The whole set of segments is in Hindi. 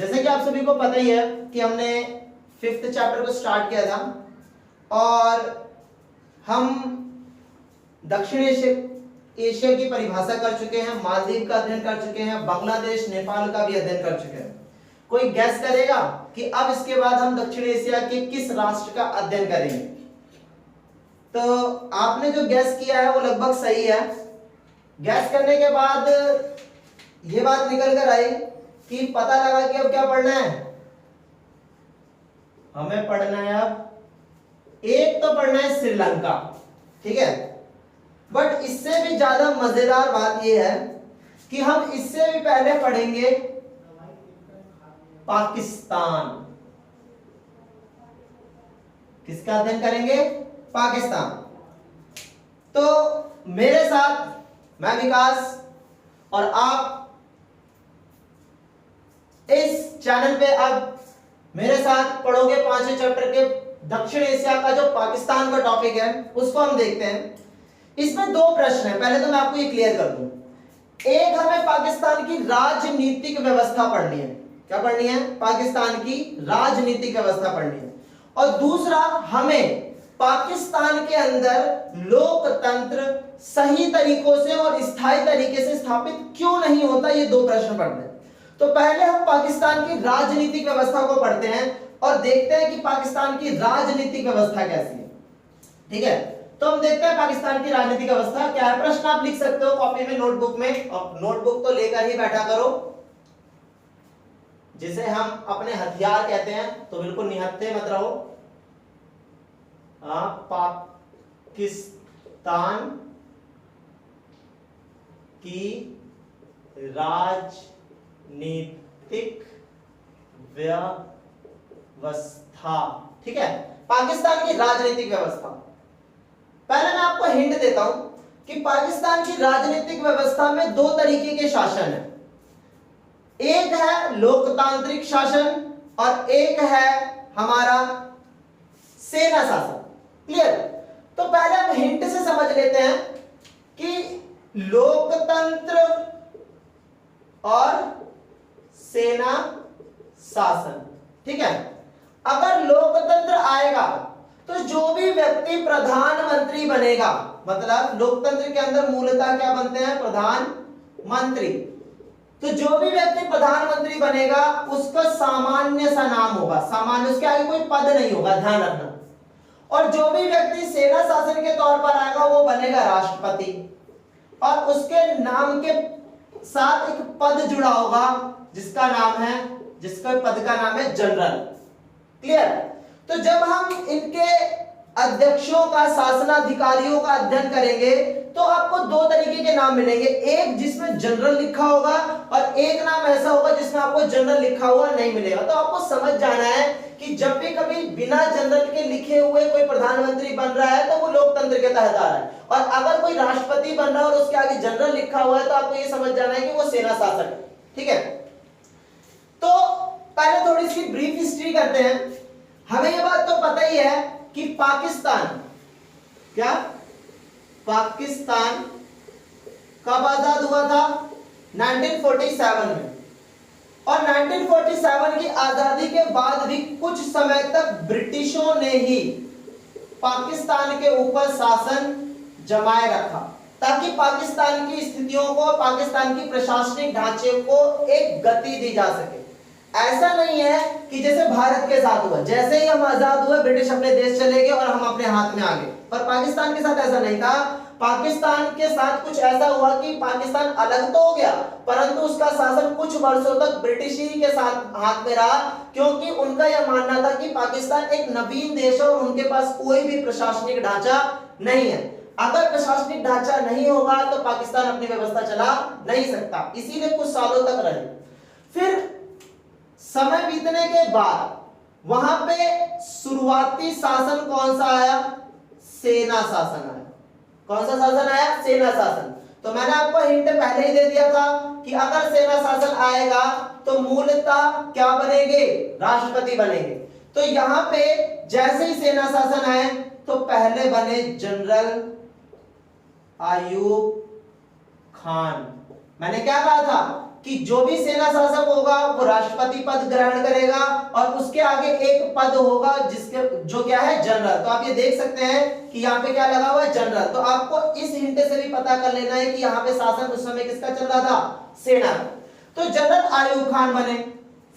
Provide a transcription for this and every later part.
जैसे कि आप सभी को पता ही है कि हमने 5th चैप्टर को स्टार्ट किया था और हम दक्षिण एशिया की परिभाषा कर चुके हैं, मालदीव का अध्ययन कर चुके हैं, बांग्लादेश नेपाल का भी अध्ययन कर चुके हैं। कोई गैस करेगा कि अब इसके बाद हम दक्षिण एशिया के किस राष्ट्र का अध्ययन करेंगे? तो आपने जो गैस किया है वो लगभग सही है। गैस करने के बाद ये बात निकल कर आई कि पता लगा कि अब क्या पढ़ना है, हमें पढ़ना है अब एक तो पढ़ना है श्रीलंका, ठीक है। बट इससे भी ज्यादा मजेदार बात यह है कि हम इससे भी पहले पढ़ेंगे पाकिस्तान। किसका अध्ययन करेंगे? पाकिस्तान। तो मेरे साथ मैं विकास और आप इस चैनल पे अब मेरे साथ पढ़ोगे 5वें चैप्टर के दक्षिण एशिया का जो पाकिस्तान का टॉपिक है उसको हम देखते हैं। इसमें दो प्रश्न हैं, पहले तो मैं आपको ये क्लियर कर दूं। एक, हमें पाकिस्तान की राजनीतिक व्यवस्था पढ़नी है। क्या पढ़नी है? पाकिस्तान की राजनीतिक व्यवस्था पढ़नी है। और दूसरा, हमें पाकिस्तान के अंदर लोकतंत्र सही तरीकों से और स्थायी तरीके से स्थापित क्यों नहीं होता, ये दो प्रश्न पढ़ने हैं। तो पहले हम पाकिस्तान की राजनीतिक व्यवस्था को पढ़ते हैं और देखते हैं कि पाकिस्तान की राजनीतिक व्यवस्था कैसी है, ठीक है। तो हम देखते हैं पाकिस्तान की राजनीतिक व्यवस्था क्या है। प्रश्न आप लिख सकते हो कॉपी में, नोटबुक में, और नोटबुक तो लेकर ही बैठा करो, जिसे हम अपने हथियार कहते हैं, तो बिल्कुल निहत्थे मत रहो। पाकिस्तान की राजनीतिक व्यवस्था, ठीक है। पाकिस्तान की राजनीतिक व्यवस्था, पहले मैं आपको हिंट देता हूं कि पाकिस्तान की राजनीतिक व्यवस्था में दो तरीके के शासन है। एक है लोकतांत्रिक शासन और एक है हमारा सेना शासन। क्लियर? तो पहले हम हिंट से समझ लेते हैं कि लोकतंत्र और सेना शासन, ठीक है। अगर लोकतंत्र आएगा तो जो भी व्यक्ति प्रधानमंत्री बनेगा, मतलब लोकतंत्र के अंदर मूलतः क्या बनते हैं? प्रधानमंत्री। तो जो भी व्यक्ति प्रधानमंत्री बनेगा उसका सामान्य सा नाम होगा, सामान्य, उसके आगे कोई पद नहीं होगा, ध्यान रखना। और जो भी व्यक्ति सेना शासन के तौर पर आएगा वो बनेगा राष्ट्रपति, और उसके नाम के साथ एक पद जुड़ा होगा जिसका पद का नाम है जनरल। क्लियर? तो जब हम इनके अध्यक्षों का, शासनाधिकारियों का अध्ययन करेंगे तो आपको दो तरीके के नाम मिलेंगे। एक जिसमें जनरल लिखा होगा और एक नाम ऐसा होगा जिसमें आपको जनरल लिखा हुआ नहीं मिलेगा। तो आपको समझ जाना है कि जब भी कभी बिना जनरल के लिखे हुए कोई प्रधानमंत्री बन रहा है तो वो लोकतंत्र के तहत आ रहा है, और अगर कोई राष्ट्रपति बन रहा है और उसके आगे जनरल लिखा हुआ है तो आपको ये समझ जाना है कि वो सेना शासक है, ठीक है। तो पहले थोड़ी सी ब्रीफ हिस्ट्री करते हैं। हमें ये बात तो पता ही है कि पाकिस्तान कब आजाद हुआ था? 1947 में। और 1947 की आजादी के बाद भी कुछ समय तक ब्रिटिशों ने ही पाकिस्तान के ऊपर शासन जमाए रखा, ताकि पाकिस्तान की स्थितियों को, पाकिस्तान की प्रशासनिक ढांचे को एक गति दी जा सके। ऐसा नहीं है कि जैसे भारत के साथ हुआ, जैसे ही हम आजाद हुए ब्रिटिश अपने देश चले गए और हम अपने हाथ में आ गए, पर पाकिस्तान के साथ ऐसा नहीं था। पाकिस्तान के साथ कुछ ऐसा हुआ कि पाकिस्तान अलग तो हो गया, परंतु उसका शासन कुछ वर्षों तक ब्रिटिश ही के साथ हाथ में रहा, क्योंकि उनका यह मानना था कि पाकिस्तान एक नवीन देश है और उनके पास कोई भी प्रशासनिक ढांचा नहीं है। अगर प्रशासनिक ढांचा नहीं होगा तो पाकिस्तान अपनी व्यवस्था चला नहीं सकता, इसीलिए कुछ सालों तक रहे। फिर समय बीतने के बाद वहां पे शुरुआती शासन कौन सा आया? सेना शासन आया। कौन सा शासन आया? सेना शासन। तो मैंने आपको हिंट पहले ही दे दिया था कि अगर सेना शासन आएगा तो मूलतः क्या बनेंगे? राष्ट्रपति बनेंगे। तो यहां पे जैसे ही सेना शासन आए तो पहले बने जनरल आयूब खान। मैंने क्या कहा था कि जो भी सेना शासक होगा वो राष्ट्रपति पद ग्रहण करेगा और उसके आगे एक पद होगा जिसके जो क्या है जनरल। तो आप ये देख सकते हैं कि यहाँ पे क्या लगा हुआ है जनरल। तो आपको इस हिंट से भी पता कर लेना है कि यहाँ पे शासन उस समय किसका चल रहा था, सेना। तो जनरल आयूब खान बने,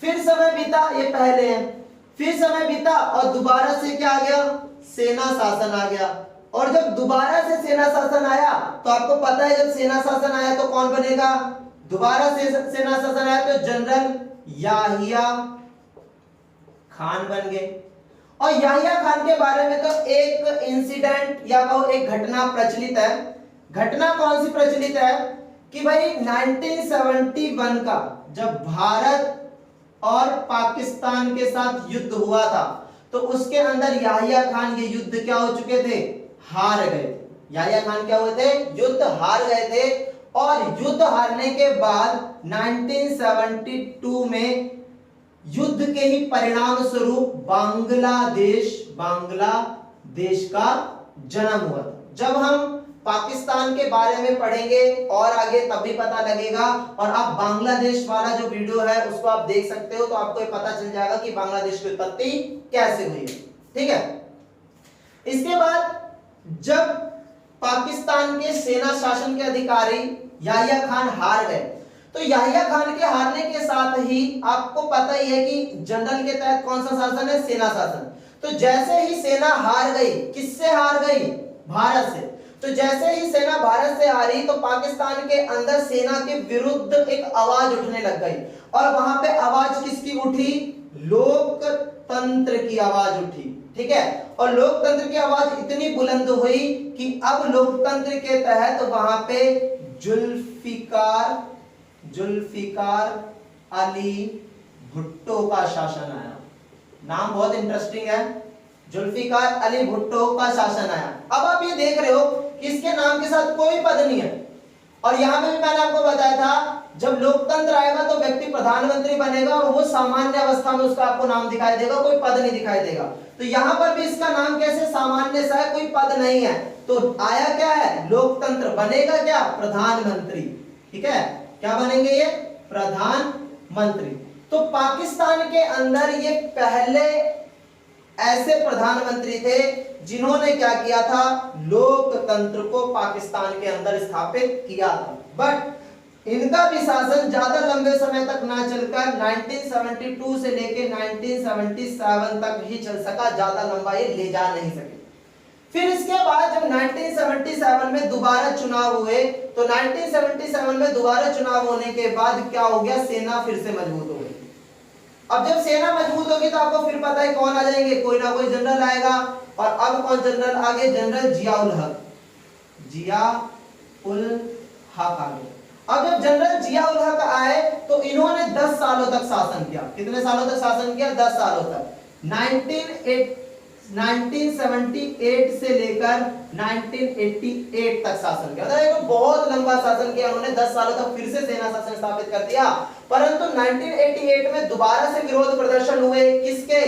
फिर समय बीता, ये पहले है, फिर समय बीता और दोबारा से क्या आ गया, सेना शासन आ गया। और जब दोबारा से सेना शासन आया तो आपको पता है जब सेना शासन आया तो कौन बनेगा, दोबारा से सेना शासन आया तो जनरल याहिया खान बन गए। और याहिया खान के बारे में तो एक इंसिडेंट या कहो एक घटना प्रचलित है। घटना कौन सी प्रचलित है कि भाई 1971 का जब भारत और पाकिस्तान के साथ युद्ध हुआ था तो उसके अंदर याहिया खान ये युद्ध क्या हो चुके थे, हार गए थे। याहिया खान क्या हुए थे, युद्ध हार गए थे। और युद्ध हारने के बाद 1972 में युद्ध के ही परिणाम स्वरूप बांग्लादेश का जन्म हुआ था। जब हम पाकिस्तान के बारे में पढ़ेंगे और आगे तब भी पता लगेगा। और आप बांग्लादेश वाला जो वीडियो है उसको आप देख सकते हो तो आपको ये पता चल जाएगा कि बांग्लादेश की उत्पत्ति कैसे हुई है। ठीक है, इसके बाद जब पाकिस्तान के सेना शासन के अधिकारी याहिया खान हार गए तो याहिया खान के हारने के साथ ही आपको पता ही है कि जनरल के तहत कौन सा शासन है, सेना शासन। तो जैसे ही सेना हार गई, किससे हार गई, भारत से। तो जैसे ही सेना भारत से हारी तो पाकिस्तान के अंदर सेना के विरुद्ध एक आवाज उठने लग गई। और वहां पे आवाज किसकी उठी, लोकतंत्र की आवाज उठी। ठीक है, और लोकतंत्र की आवाज इतनी बुलंद हुई कि अब लोकतंत्र के तहत वहां पे जुल्फिकार अली भुट्टो का शासन आया। नाम बहुत इंटरेस्टिंग है, जुल्फिकार अली भुट्टो का शासन आया। अब आप ये देख रहे हो कि इसके नाम के साथ कोई पद नहीं है। और यहां पे भी मैंने आपको बताया था जब लोकतंत्र आएगा तो व्यक्ति प्रधानमंत्री बनेगा और वो सामान्य अवस्था में उसका आपको नाम दिखाई देगा, कोई पद नहीं दिखाई देगा। तो यहां पर भी इसका नाम कैसे सामान्य सा है, कोई पद नहीं है। तो आया क्या है, लोकतंत्र, बनेगा क्या, प्रधानमंत्री। ठीक है, क्या बनेंगे ये, प्रधानमंत्री। तो पाकिस्तान के अंदर ये पहले ऐसे प्रधानमंत्री थे जिन्होंने क्या किया था, लोकतंत्र को पाकिस्तान के अंदर स्थापित किया था। बट इनका भी शासन ज्यादा लंबे समय तक ना चलकर 1972 से लेके 1977 तक ही चल सका, ज्यादा लंबा ये ले जा नहीं सके। फिर इसके बाद जब 1977 में दोबारा चुनाव हुए तो 1977 में दोबारा चुनाव होने के बाद क्या हो गया, सेना फिर से मजबूत हो गई। अब जब सेना मजबूत होगी तो आपको फिर पता है कौन आ जाएंगे, कोई ना कोई जनरल आएगा। और अब कौन जनरल आ गए, जनरल जियाउल हक आ गए। अब जब जनरल जियाउल हक आए तो इन्होंने 10 सालों तक शासन किया। कितने सालों तक शासन किया, 10 सालों तक। 1978 से लेकर 1988 तक शासन किया। मतलब बहुत लंबा शासन किया उन्होंने, 10 सालों तक फिर से सेना शासन स्थापित कर दिया। परंतु 1988 में दोबारा से विरोध प्रदर्शन हुए, किसके,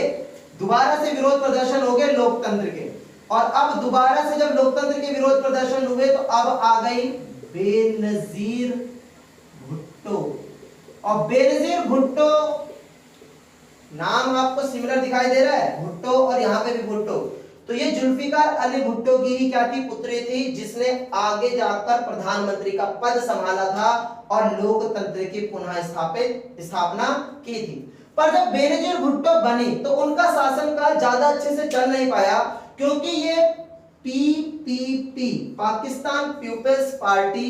दोबारा से विरोध प्रदर्शन हो गए लोकतंत्र के। और अब दोबारा से जब लोकतंत्र के विरोध प्रदर्शन हुए तो अब आ गई बेनजीर भुट्टो। और बेनजीर भुट्टो नाम आपको सिमिलर दिखाई दे रहा है, भुट्टो, और यहाँ पे भी भुट्टो। तो ये जुल्फिकार अली भुट्टो की ही क्या थी, पुत्री थी, जिसने आगे जाकर प्रधानमंत्री का पद संभाला था और लोकतंत्र की पुनः स्थापना की थी। पर जब बेनजीर भुट्टो बनी तो उनका शासनकाल ज्यादा अच्छे से चल नहीं पाया, क्योंकि ये पीपीपी, पाकिस्तान पीपल्स पार्टी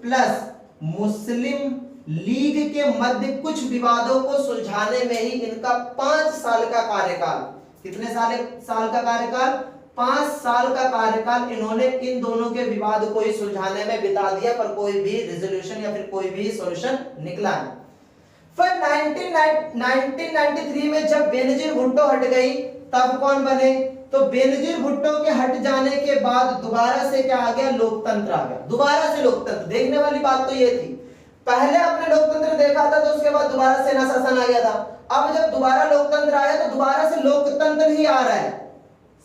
प्लस मुस्लिम लीग के मध्य कुछ विवादों को सुलझाने में ही इनका 5 साल का कार्यकाल, कितने साल का कार्यकाल, 5 साल का कार्यकाल इन्होंने इन दोनों के विवाद को ही सुलझाने में बिता दिया, पर कोई भी रिजोल्यूशन या फिर कोई भी सॉल्यूशन निकला नहीं। फिर 1993 में जब बेनजीर भुट्टो हट गई तब कौन बने, तो बेनजीर भुट्टो के हट जाने के बाद दोबारा से क्या आ गया, लोकतंत्र आ गया। दोबारा से लोकतंत्र, देखने वाली बात तो ये थी, पहले आपने लोकतंत्र देखा था तो उसके बाद दोबारा सेना शासन आ गया था। अब जब दोबारा लोकतंत्र आया तो दोबारा से लोकतंत्र ही आ रहा है,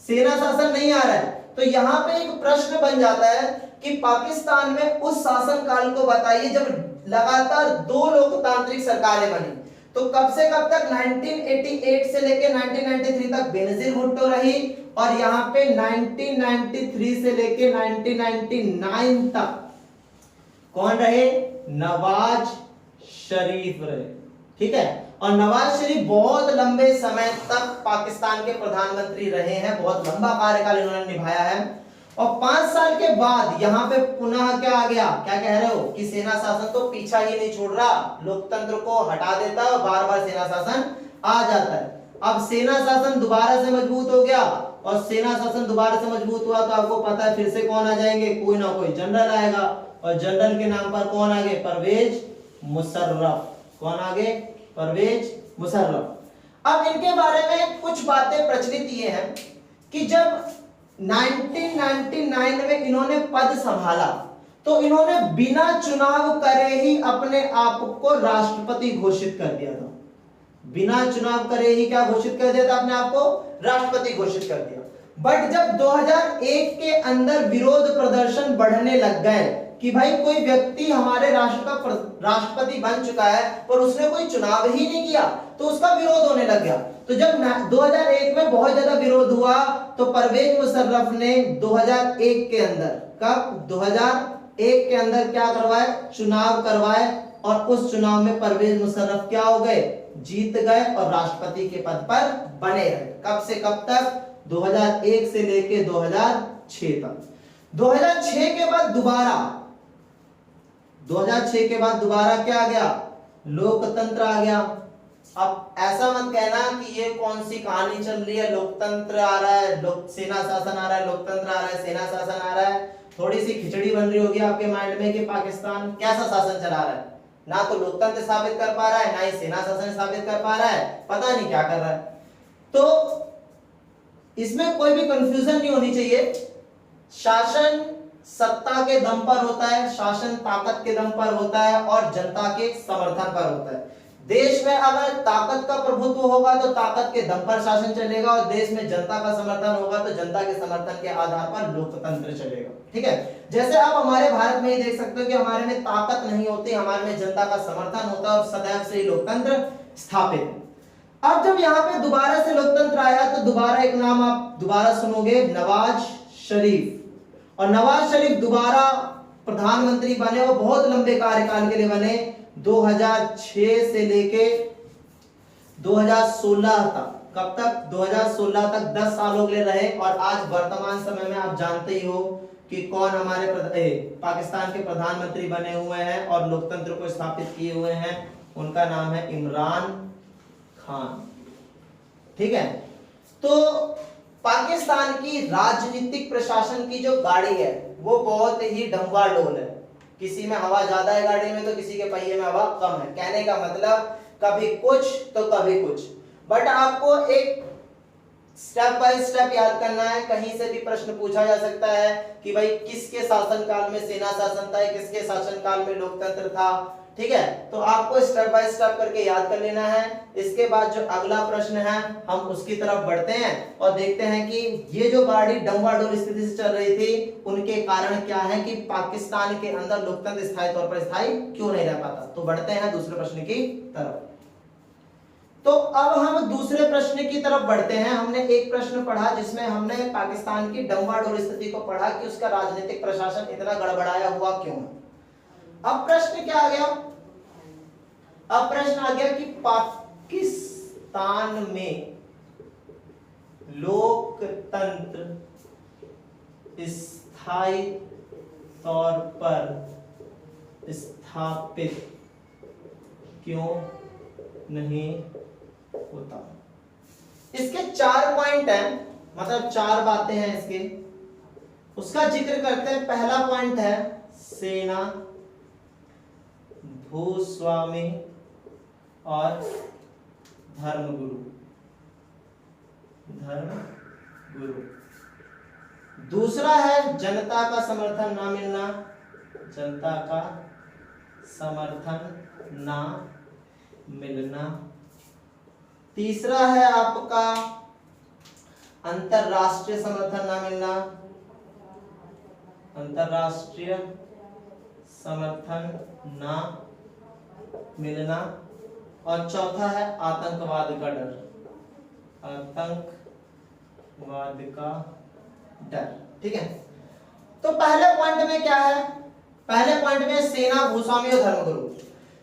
सेना शासन नहीं आ रहा है। तो यहाँ पे एक प्रश्न बन जाता है कि पाकिस्तान में उस शासन काल को बताइए जब लगातार 2 लोकतांत्रिक सरकारें बनी। तो कब से कब तक? 1988 से लेके 1993 तक बेनजीर भुट्टो रही, और यहाँ पे 1993 से लेके 1999 तक कौन रहे? नवाज शरीफ रहे। ठीक है, और नवाज शरीफ बहुत लंबे समय तक पाकिस्तान के प्रधानमंत्री रहे हैं, बहुत लंबा कार्यकाल इन्होंने निभाया है। और 5 साल के बाद यहाँ पे पुनः क्या आ गया? क्या कह रहे हो कि सेना शासन तो पीछा ही नहीं छोड़ रहा, लोकतंत्र को हटा देता है और बार बार सेना शासन आ जाता है। अब सेना शासन दोबारा से मजबूत हो गया, और सेना शासन दोबारा से मजबूत हुआ तो आपको पता है फिर से कौन आ जाएंगे? कोई ना कोई जनरल आएगा, और जनरल के नाम पर कौन आगे? परवेज मुशर्रफ। कौन आगे? परवेज मुशर्रफ। अब इनके बारे में कुछ बातें प्रचलित ये हैं कि जब 1999 में इन्होंने पद संभाला तो इन्होंने बिना चुनाव करे ही अपने आप को राष्ट्रपति घोषित कर दिया था। बिना चुनाव करे ही क्या घोषित कर दिया था? अपने आप को राष्ट्रपति घोषित कर दिया। बट जब 2001 के अंदर विरोध प्रदर्शन बढ़ने लग गए कि भाई कोई व्यक्ति हमारे राष्ट्र का राष्ट्रपति बन चुका है पर उसने कोई चुनाव ही नहीं किया, तो उसका विरोध होने लग गया। तो जब 2001 में बहुत ज्यादा विरोध हुआ तो परवेज मुशर्रफ ने 2001 के अंदर, कब? 2001 के अंदर क्या करवाए? चुनाव करवाए, और उस चुनाव में परवेज मुशर्रफ क्या हो गए? जीत गए और राष्ट्रपति के पद पर बने रहे। कब से कब तक? 2001 से लेके 2006 तक। 2006 के बाद दोबारा 2006 के बाद दोबारा क्या आ गया? लोकतंत्र आ गया। अब ऐसा मत कहना कि ये कौन सी कहानी चल रही है, लोकतंत्र आ रहा है, सेना शासन आ रहा है, लोकतंत्र आ रहा है, सेना शासन आ रहा है। थोड़ी सी खिचड़ी बन रही होगी आपके माइंड में कि पाकिस्तान कैसा शासन चला रहा है, ना तो लोकतंत्र साबित कर पा रहा है, ना ही सेना शासन साबित कर पा रहा है, पता नहीं क्या कर रहा है। तो इसमें कोई भी कंफ्यूजन नहीं होनी चाहिए। शासन सत्ता के दम पर होता है, शासन ताकत के दम पर होता है, और जनता के समर्थन पर होता है। देश में अगर ताकत का प्रभुत्व होगा तो ताकत के दम पर शासन चलेगा, और देश में जनता का समर्थन होगा तो जनता के समर्थन के आधार पर लोकतंत्र चलेगा। ठीक है, जैसे आप हमारे भारत में ही देख सकते हो कि हमारे में ताकत नहीं होती, हमारे में जनता का समर्थन होता है, और सदैव से ही लोकतंत्र स्थापित है। अब जब यहाँ पे दोबारा से लोकतंत्र आया तो दोबारा एक नाम आप दोबारा सुनोगे, नवाज शरीफ। और नवाज शरीफ दोबारा प्रधानमंत्री बने, और बहुत लंबे कार्यकाल के लिए बने, 2006 से लेके 2016 तक। कब तक? 2016 तक 10 सालों के लिए रहे। और आज वर्तमान समय में आप जानते ही हो कि कौन हमारे पाकिस्तान के प्रधानमंत्री बने हुए हैं और लोकतंत्र को स्थापित किए हुए हैं। उनका नाम है इमरान खान। ठीक है, तो पाकिस्तान की राजनीतिक प्रशासन की जो गाड़ी है वो बहुत ही डंगाडोल है। किसी में हवा ज्यादा है गाड़ी में तो किसी के पहिए में हवा कम है। कहने का मतलब कभी कुछ तो कभी कुछ। बट आपको एक स्टेप बाय स्टेप याद करना है। कहीं से भी प्रश्न पूछा जा सकता है कि भाई किसके शासनकाल में सेना शासन था, किसके शासनकाल में लोकतंत्र था। ठीक है, तो आपको स्टेप बाय स्टेप करके याद कर लेना है। इसके बाद जो अगला प्रश्न है हम उसकी तरफ बढ़ते हैं और देखते हैं कि ये जो गाड़ी डंगाडोल स्थिति से चल रही थी उनके कारण क्या है कि पाकिस्तान के अंदर लोकतंत्र स्थायी तौर पर स्थायी क्यों नहीं रह पाता। तो बढ़ते हैं दूसरे प्रश्न की तरफ। तो अब हम दूसरे प्रश्न की तरफ बढ़ते हैं। हमने एक प्रश्न पढ़ा जिसमें हमने पाकिस्तान की डंगाडोल स्थिति को पढ़ा कि उसका राजनीतिक प्रशासन इतना गड़बड़ाया हुआ क्यों है। अब प्रश्न क्या आ गया? अब प्रश्न आ गया कि पाकिस्तान में लोकतंत्र स्थायी तौर पर स्थापित क्यों नहीं होता। इसके 4 पॉइंट हैं, मतलब 4 बातें हैं इसके, उसका जिक्र करते हैं। पहला पॉइंट है सेना, भूस्वामी और धर्मगुरु। दूसरा है जनता का समर्थन ना मिलना, जनता का समर्थन ना मिलना। तीसरा है आपका अंतरराष्ट्रीय समर्थन ना मिलना, अंतरराष्ट्रीय समर्थन ना मिलना, और चौथा है आतंकवाद का डर, आतंकवाद का डर। ठीक है, तो पहले पॉइंट में क्या है, पहले पॉइंट में सेना, भूस्वामी और धर्मगुरु।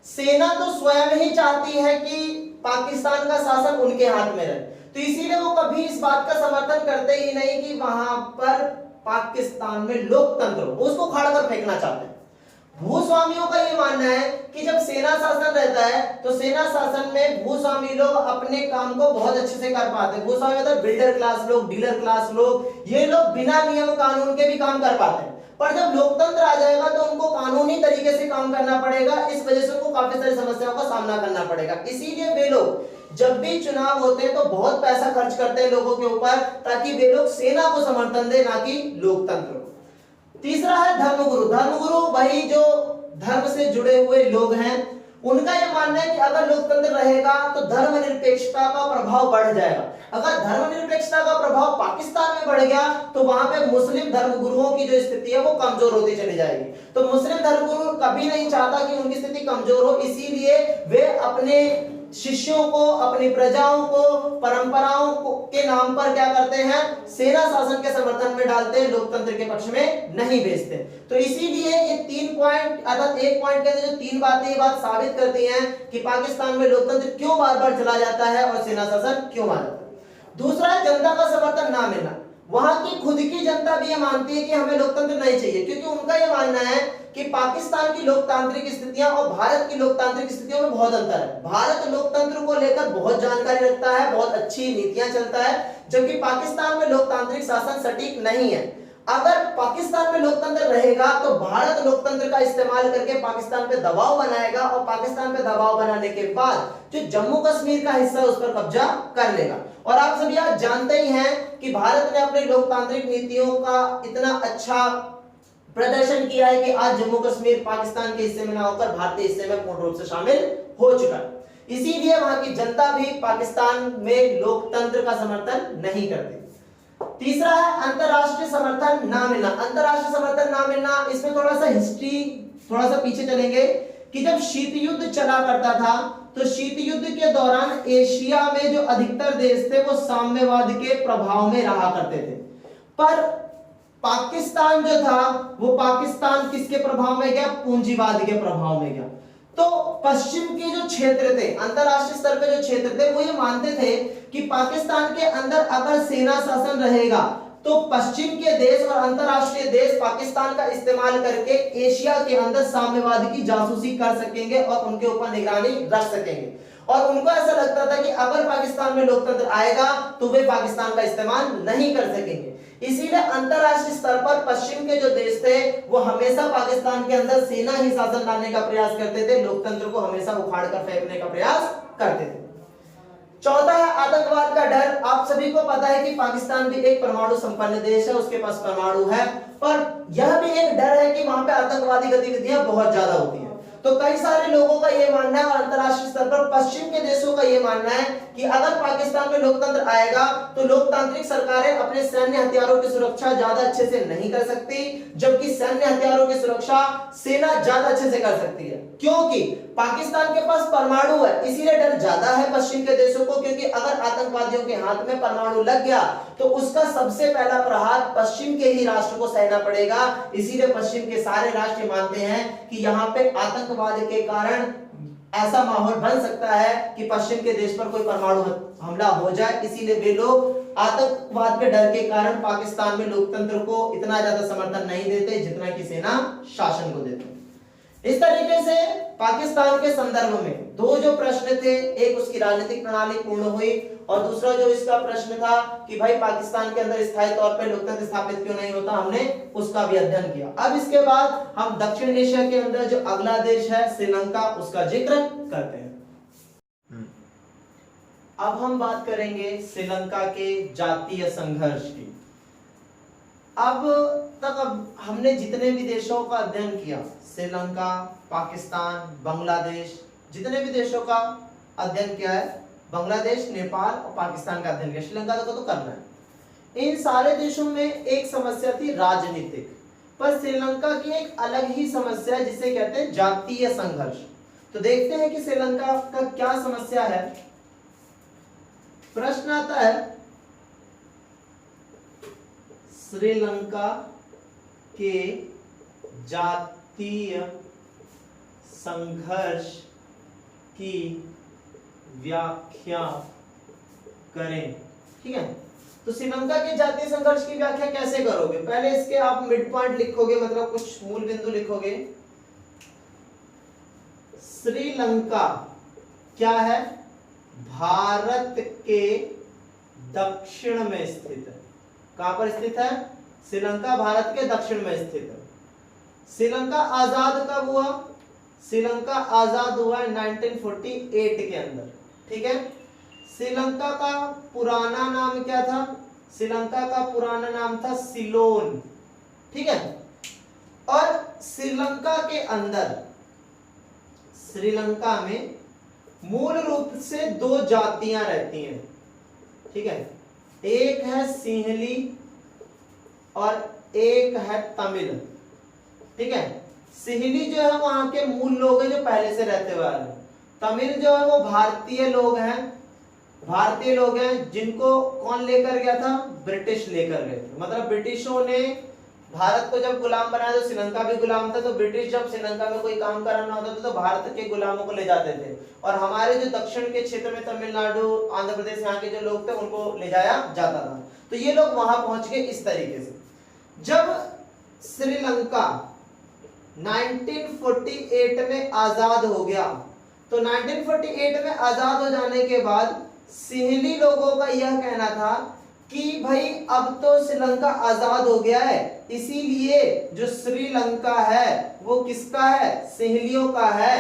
सेना तो स्वयं ही चाहती है कि पाकिस्तान का शासन उनके हाथ में रहे, तो इसीलिए वो कभी इस बात का समर्थन करते ही नहीं कि वहां पर पाकिस्तान में लोकतंत्र हो, उसको उखाड़ कर फेंकना चाहते हैं। भूस्वामियों का ये मानना है कि जब सेना शासन रहता है तो सेना शासन में भूस्वामी लोग अपने काम को बहुत अच्छे से कर पाते हैं। भूस्वामी मतलब बिल्डर क्लास लोग, डीलर क्लास लोग, ये लोग बिना नियम कानून के भी काम कर पाते हैं। पर जब लोकतंत्र आ जाएगा तो उनको कानूनी तरीके से काम करना पड़ेगा, इस वजह से उनको काफी सारी समस्याओं का सामना करना पड़ेगा। इसीलिए वे लोग जब भी चुनाव होते हैं तो बहुत पैसा खर्च करते हैं लोगों के ऊपर, ताकि वे लोग सेना को समर्थन दे, ना कि लोकतंत्र को। तीसरा है धर्मगुरु। धर्मगुरु वही जो धर्म से जुड़े हुए लोग हैं, उनका यह मानना है कि अगर लोकतंत्र रहेगा तो धर्मनिरपेक्षता का प्रभाव बढ़ जाएगा। अगर धर्मनिरपेक्षता का प्रभाव पाकिस्तान में बढ़ गया तो वहां पे मुस्लिम धर्मगुरुओं की जो स्थिति है वो कमजोर होती चली जाएगी। तो मुस्लिम धर्मगुरु कभी नहीं चाहता कि उनकी स्थिति कमजोर हो, इसीलिए वे अपने शिष्यों को, अपनी प्रजाओं को, परंपराओं को के नाम पर क्या करते हैं, सेना शासन के समर्थन में डालते हैं, लोकतंत्र के पक्ष में नहीं भेजते। तो इसीलिए ये 3 पॉइंट, अर्थात एक पॉइंट के अंदर जो 3 बातें ये बात साबित करती हैं कि पाकिस्तान में लोकतंत्र क्यों बार-बार चला जाता है और सेना शासन क्यों आ जाता है। दूसरा है जनता का समर्थन ना मिलना। वहां की खुद की जनता भी ये मानती है कि हमें लोकतंत्र नहीं चाहिए, क्योंकि उनका ये मानना है कि पाकिस्तान की लोकतांत्रिक स्थितियां और भारत की लोकतांत्रिक स्थितियों में बहुत अंतर है। भारत लोकतंत्र को लेकर बहुत जानकारी रखता है, बहुत अच्छी नीतियां चलता है, जबकि पाकिस्तान में लोकतांत्रिक शासन सटीक नहीं है। अगर पाकिस्तान में लोकतंत्र रहेगा तो भारत लोकतंत्र का इस्तेमाल करके पाकिस्तान पे दबाव बनाएगा, और पाकिस्तान पे दबाव बनाने के बाद जो जम्मू कश्मीर का हिस्सा उस पर कब्जा कर लेगा। और आप सभी आज जानते ही हैं कि भारत ने अपने लोकतांत्रिक नीतियों का इतना अच्छा प्रदर्शन किया है कि आज जम्मू कश्मीर पाकिस्तान के हिस्से में ना होकर भारतीय हिस्से में पूर्ण रूप से शामिल हो चुका है। इसीलिए वहां की जनता भी पाकिस्तान में लोकतंत्र का समर्थन नहीं करती। तीसरा है अंतरराष्ट्रीय समर्थन ना मिलना। अंतरराष्ट्रीय समर्थन ना मिलना, इसमें थोड़ा सा हिस्ट्री, थोड़ा सा पीछे चलेंगे कि जब शीत युद्ध चला करता था तो शीत युद्ध के दौरान एशिया में जो अधिकतर देश थे वो साम्यवाद के प्रभाव में रहा करते थे, पर पाकिस्तान जो था वो पाकिस्तान किसके प्रभाव में गया, पूंजीवाद के प्रभाव में गया। तो पश्चिम के जो क्षेत्र थे, अंतरराष्ट्रीय स्तर पे जो क्षेत्र थे, वो ये मानते थे कि पाकिस्तान के अंदर अगर सेना शासन रहेगा तो पश्चिम के देश और अंतरराष्ट्रीय देश पाकिस्तान का इस्तेमाल करके एशिया के अंदर साम्यवाद की जासूसी कर सकेंगे और उनके ऊपर निगरानी रख सकेंगे। और उनको ऐसा लगता था कि अगर पाकिस्तान में लोकतंत्र आएगा तो वे पाकिस्तान का इस्तेमाल नहीं कर सकेंगे। इसीलिए अंतरराष्ट्रीय स्तर पर पश्चिम के जो देश थे वो हमेशा पाकिस्तान के अंदर सेना ही शासन लाने का प्रयास करते थे, लोकतंत्र को हमेशा उखाड़ कर फेंकने का प्रयास करते थे। चौथा है आतंकवाद का डर। आप सभी को पता है कि पाकिस्तान भी एक परमाणु संपन्न देश है, उसके पास परमाणु है, पर यह भी एक डर है कि वहां पे आतंकवादी गतिविधियां बहुत ज्यादा होती हैं। तो कई सारे लोगों का यह मानना है और अंतरराष्ट्रीय स्तर पर पश्चिम के देशों का यह मानना है कि अगर पाकिस्तान में लोकतंत्र आएगा तो लोकतांत्रिक सरकारें अपने सैन्य हथियारों की सुरक्षा ज्यादा अच्छे से नहीं कर सकती, जबकि सैन्य हथियारों की सुरक्षा सेना ज्यादा अच्छे से कर सकती है, क्योंकि पाकिस्तान के पास परमाणु है। इसीलिए डर ज्यादा है पश्चिम के देशों को, क्योंकि अगर आतंकवादियों के हाथ में परमाणु लग गया तो उसका सबसे पहला प्रहार पश्चिम के ही राष्ट्र को सहना पड़ेगा। इसीलिए पश्चिम के सारे राष्ट्र मानते हैं कि यहाँ पे आतंकवाद के कारण ऐसा माहौल बन सकता है कि पश्चिम के देश पर कोई परमाणु हमला हो जाए। इसीलिए वे लोग आतंकवाद के डर के कारण पाकिस्तान में लोकतंत्र को इतना ज्यादा समर्थन नहीं देते जितना कि सेना शासन को देते। इस तरीके से पाकिस्तान के संदर्भ में दो जो प्रश्न थे, एक उसकी राजनीतिक प्रणाली पूर्ण हुई और दूसरा जो इसका प्रश्न था कि भाई पाकिस्तान के अंदर स्थायी तौर पर लोकतंत्र स्थापित क्यों नहीं होता, हमने उसका भी अध्ययन किया। अब इसके बाद हम दक्षिण एशिया के अंदर जो अगला देश है श्रीलंका, उसका जिक्र करते हैं। अब हम बात करेंगे श्रीलंका के जातीय संघर्ष की। अब हमने जितने भी देशों का अध्ययन किया, श्रीलंका, पाकिस्तान, बांग्लादेश, जितने भी देशों का अध्ययन किया है, बांग्लादेश, नेपाल और पाकिस्तान का अध्ययन किया, श्रीलंका को तो करना है। इन सारे देशों में एक समस्या थी राजनीतिक, पर श्रीलंका की एक अलग ही समस्या है जिसे कहते हैं जातीय संघर्ष। तो देखते हैं कि श्रीलंका का क्या समस्या है। प्रश्न आता है श्रीलंका के जातीय संघर्ष की व्याख्या करें। ठीक है, तो श्रीलंका के जातीय संघर्ष की व्याख्या कैसे करोगे? पहले इसके आप मिड पॉइंट लिखोगे, मतलब कुछ मूल बिंदु लिखोगे। श्रीलंका क्या है? भारत के दक्षिण में स्थित है। कहां पर स्थित है? श्रीलंका भारत के दक्षिण में स्थित है। श्रीलंका आजाद कब हुआ? श्रीलंका आजाद हुआ 1948 के अंदर। ठीक है, श्रीलंका का पुराना नाम क्या था? श्रीलंका का पुराना नाम था सिलोन। ठीक है, और श्रीलंका के अंदर, श्रीलंका में मूल रूप से दो जातियां रहती हैं। ठीक है, एक है सिंहली और एक है तमिल। ठीक है, सिंहली जो है वहां के मूल लोग हैं जो पहले से रहते हुए आ रहे हैं। तमिल जो है वो भारतीय लोग हैं, भारतीय लोग हैं जिनको कौन लेकर गया था? ब्रिटिश लेकर गए थे। मतलब ब्रिटिशों ने भारत को जब गुलाम बनाया तो श्रीलंका भी गुलाम था, तो ब्रिटिश जब श्रीलंका में कोई काम कराना होता था तो भारत के गुलामों को ले जाते थे, और हमारे जो दक्षिण के क्षेत्र में तमिलनाडु, आंध्र प्रदेश, यहाँ के जो लोग थे उनको ले जाया जाता था। तो ये लोग वहां पहुंच गए इस तरीके से। जब श्रीलंका 1948 में आजाद हो गया, तो 1948 में आजाद हो जाने के बाद सिंहली लोगों का यह कहना था कि भाई अब तो श्रीलंका आजाद हो गया है, इसीलिए जो श्रीलंका है वो किसका है? सिंहलियों का है,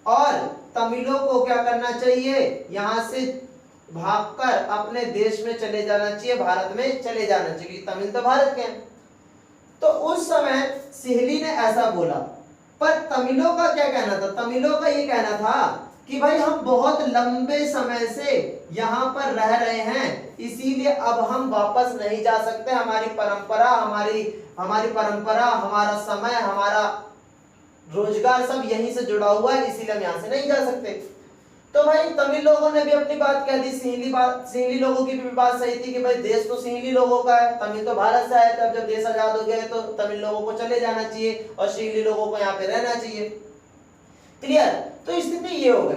और तमिलों को क्या करना चाहिए? यहां से भागकर अपने देश में चले जाना चाहिए, भारत में चले जाना चाहिए, तमिल तो भारत के हैं। तो उस समय सिंहली ने ऐसा बोला, पर तमिलों का क्या कहना था? तमिलों का ये कहना था कि भाई हम बहुत लंबे समय से यहाँ पर रह रहे हैं, इसीलिए अब हम वापस नहीं जा सकते। हमारी परंपरा, हमारा समय, हमारा रोजगार सब यहीं से जुड़ा हुआ है, इसीलिए हम यहाँ से नहीं जा सकते। तो भाई तमिल लोगों ने भी अपनी बात कह दी, सिंहली लोगों की भी बात सही थी कि भाई देश तो सिंहली लोगों का है, तमिल तो भारत से आए थे, अब जब देश आजाद हो गए तो तमिल लोगों को चले जाना चाहिए और सिंहली लोगों को यहाँ पे रहना चाहिए। क्लियर? तो स्थिति ये हो गई।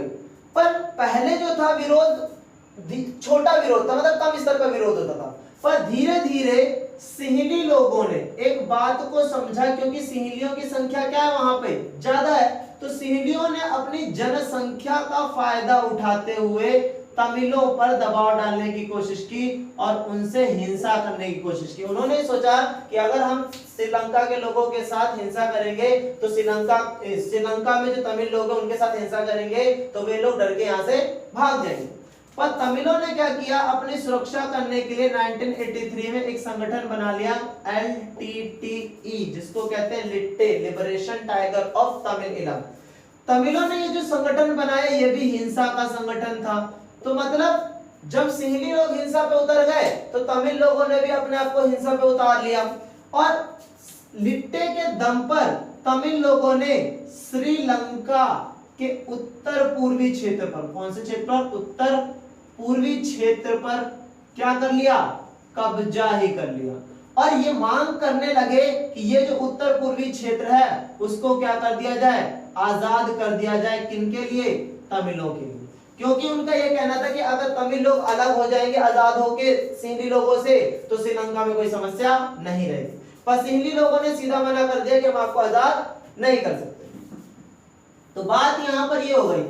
पर पहले जो था विरोध छोटा विरोध था, मतलब कम स्तर का विरोध होता था, पर धीरे धीरे सिंहली लोगों ने एक बात को समझा, क्योंकि सिंहलियों की संख्या क्या है वहां पे? ज्यादा है। तो सिंहलियों ने अपनी जनसंख्या का फायदा उठाते हुए तमिलों पर दबाव डालने की कोशिश की और उनसे हिंसा करने की कोशिश की। उन्होंने सोचा कि अगर हम श्रीलंका के लोगों के साथ हिंसा करेंगे तो श्रीलंका में जो तमिल लोग हैं उनके साथ हिंसा करेंगे तो वे लोग डर के यहाँ से भाग जाएंगे। पर तमिलों ने क्या किया? अपनी सुरक्षा करने के लिए 1983 में एक संगठन बना लिया, LTTE, जिसको कहते हैं लिट्टे, लिबरेशन टाइगर ऑफ तमिल इलम। तमिलों ने ये जो संगठन बनाया ये भी हिंसा का संगठन था। तो मतलब जब सिंहली लोग हिंसा पे उतर गए तो तमिल लोगों ने भी अपने आप को हिंसा पे उतार लिया, और लिट्टे के दम पर तमिल लोगों ने श्रीलंका के उत्तर पूर्वी क्षेत्र पर, कौन से क्षेत्र पर? उत्तर पूर्वी क्षेत्र पर क्या कर लिया? कब्जा ही कर लिया, और ये मांग करने लगे कि ये जो उत्तर पूर्वी क्षेत्र है उसको क्या कर दिया जाए? आजाद कर दिया जाए। किनके लिए? तमिलों के लिए। क्योंकि उनका ये कहना था कि अगर तमिल लोग अलग हो जाएंगे आजाद होके सिंहली लोगों से तो श्रीलंका में कोई समस्या नहीं रहेगी। पर सिंहली लोगों ने सीधा मना कर दिया कि हम आपको आजाद नहीं कर सकते। तो बात यहां पर ये हो गई।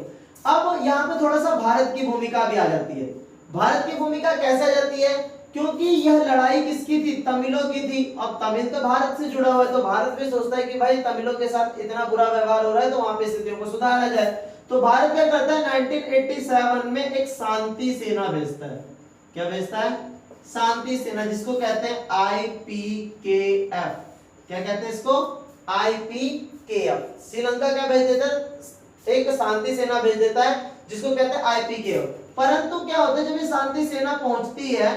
अब यहां पे थोड़ा सा भारत की भूमिका भी आ जाती है। भारत की भूमिका कैसे आ जाती है? क्योंकि यह लड़ाई किसकी थी? तमिलों की थी। अब तमिल तो भारत से जुड़ा हुआ है, तो भारत भी सोचता है कि भाई तमिलों के साथ इतना बुरा व्यवहार हो रहा है तो वहां पे स्थितियों को सुधारा जाए। तो भारत क्या करता है? 1987 में एक शांति सेना भेजता है। क्या भेजता है? शांति सेना, जिसको कहते हैं IPKF। क्या कहते हैं इसको? IPKF। श्रीलंका क्या भेज देता है? एक शांति सेना भेज देता है जिसको कहते हैं IPKF। परंतु क्या होता है, जब ये शांति सेना पहुंचती है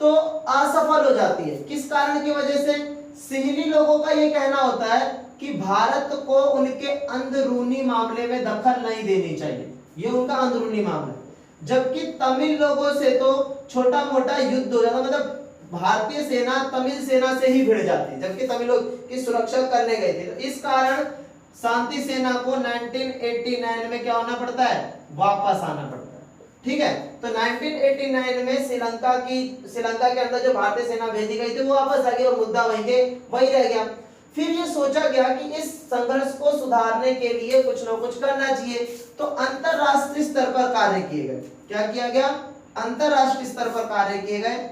तो असफल हो जाती है। किस कारण की वजह से? सिहली लोगों का ये कहना होता है कि भारत को उनके अंदरूनी मामले में दखल नहीं देनी चाहिए, ये उनका अंदरूनी मामला है। जबकि तमिल लोगों से तो छोटा मोटा युद्ध हो जाता, मतलब भारतीय सेना तमिल सेना से ही भिड़ जाती, जबकि तमिलों की सुरक्षा करने गई थी। तो इस कारण शांति सेना को 1989 में क्या होना पड़ता है, वापस आना पड़ता है। ठीक है, तो 1989 में श्रीलंका के अंदर जो भारतीय सेना भेजी गई थी वो वापस आ गई और मुद्दा वही रह गया। फिर ये सोचा गया कि इस संघर्ष को सुधारने के लिए कुछ ना कुछ करना चाहिए, तो अंतरराष्ट्रीय स्तर पर कार्य किए गए। क्या किया गया, अंतरराष्ट्रीय स्तर पर कार्य किए गए,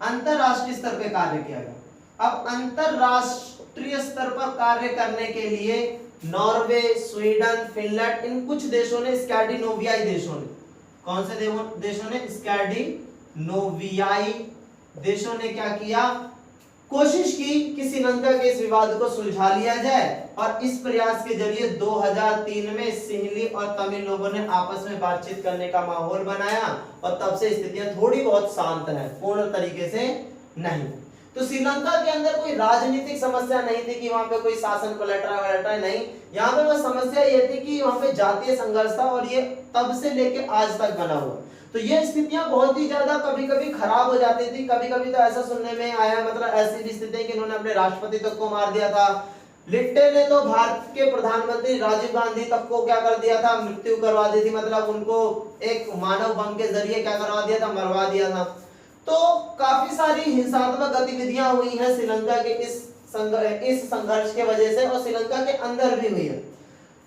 अंतरराष्ट्रीय स्तर पर कार्य किया गया। अब अंतरराष्ट्रीय स्तर पर कार्य करने के लिए नॉर्वे, स्वीडन, फिनलैंड, इन कुछ देशों ने, स्कैंडिनेवियाई देशों ने, कौन से देशों ने, स्कैंडिनेवियाई देशों ने क्या किया, कोशिश की कि श्रीलंका के इस विवाद को सुलझा लिया जाए। और इस प्रयास के जरिए 2003 में सिहली और तमिल लोगों ने आपस में बातचीत करने का माहौल बनाया और तब से स्थितियां थोड़ी बहुत शांत है, पूर्ण तरीके से नहीं। तो श्रीलंका के अंदर कोई राजनीतिक समस्या नहीं थी कि वहां पे कोई शासन पलटा नहीं, यहाँ पे बस समस्या ये थी कि वहां पे जातीय संघर्ष था और ये तब से लेके आज तक बना हुआ। तो ये स्थितियां बहुत ही ज्यादा कभी कभी खराब हो जाती थी, कभी कभी तो ऐसा सुनने में आया, मतलब ऐसी भी स्थिति कि इन्होंने अपने राष्ट्रपति तक को मार दिया था। लिट्टे ने तो भारत के प्रधानमंत्री राजीव गांधी तक को क्या कर दिया था, मृत्यु करवा दी थी, मतलब उनको एक मानव बम के जरिए क्या करवा दिया था, मरवा दिया था। तो काफी सारी हिंसात्मक गतिविधियां हुई हैं श्रीलंका के इस संघर्ष के वजह से, और श्रीलंका के अंदर भी हुई है।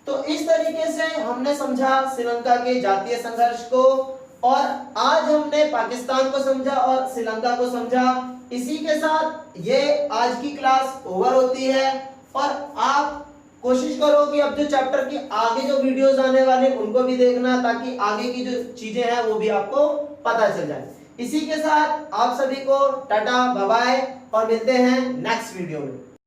तो इस तरीके से हमने समझा श्रीलंका के जातीय संघर्ष को, और आज हमने पाकिस्तान को समझा और श्रीलंका को समझा। इसी के साथ ये आज की क्लास ओवर होती है, और आप कोशिश करो कि अब जो चैप्टर की आगे जो वीडियोस आने वाले उनको भी देखना, ताकि आगे की जो चीजें हैं वो भी आपको पता चल जाए। इसी के साथ आप सभी को टाटा बाय बाय और मिलते हैं नेक्स्ट वीडियो में।